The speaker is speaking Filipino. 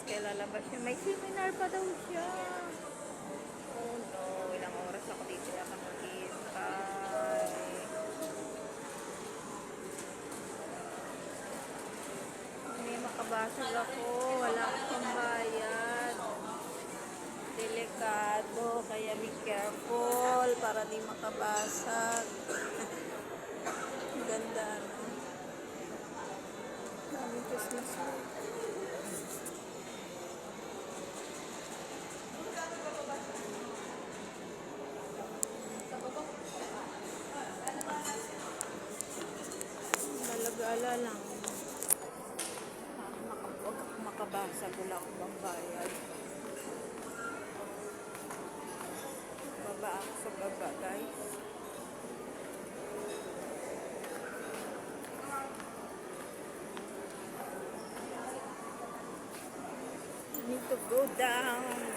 kaya lalabas siya. May seminar pa daw siya. Oh no, ilang oras ako dito yata maghihintay. Hindi makabasag ako. Wala akong pambayad. Delikado, kaya be careful para di makabasag. Ganda, no? Daming Christmas light. Malagala lang. Huwag makabasag, wala akong pambayad. Baba ako sa baba, guys. I need to go down.